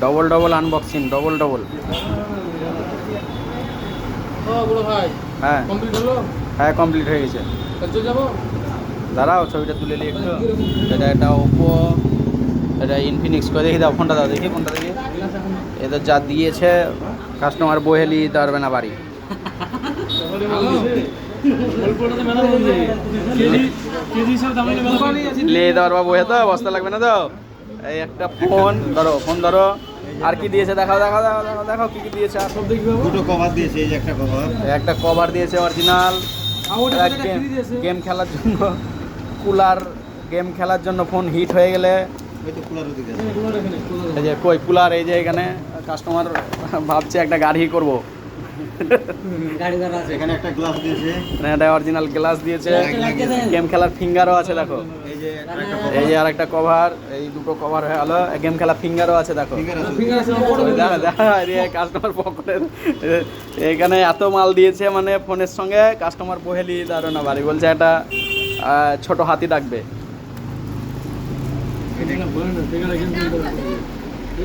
Double double unboxing, double double. হ্যাঁ হ্যাঁ, complete হয়ে গেছে। দাঁড়াও ছবিটা তুলে নিই একটু। এটা একটা ওপো, এটা ইনফিনিক্স। করে দেখি, দাও ফোনটা, দাও দেখি ফোনটা দেখি। এদের যা দিয়েছে কাস্টমার বহেলি দিতে পারবে না বাড়ি। লে দেওয়ার বা বহে তো বস্তা লাগবে না তো। এই একটা ফোন ধরো, ফোন ধরো। আর কি দিয়েছে দেখাও, দেখাও দেখাও দেখাও দেখাও কি কি দিয়েছে। আর দুটো কভার দিয়েছে, এই যে একটা কভার, একটা কভার দিয়েছে অরিজিনাল। গেম খেলার জন্য কুলার, গেম খেলার জন্য ফোন হিট হয়ে গেলে এই যে কই কুলার, এই যে এখানে কাস্টমার ভাবছে একটা গাড়ি করবো। এখানে একটা গ্লাস দিয়েছে, এটা অরিজিনাল গ্লাস দিয়েছে। গেম খেলার ফিঙ্গারও আছে দেখো। এই যে আর একটা কভার, এই দুটো কভার হয়ে গেল। গেম খেলা ফিঙ্গারও আছে দেখো। কাস্টমার পকেটের এখানে এত মাল দিয়েছে, মানে ফোনের সঙ্গে কাস্টমার বহেলি দাঁড়ো না বাড়ি। বলছে একটা ছোট হাতি ডাকবে।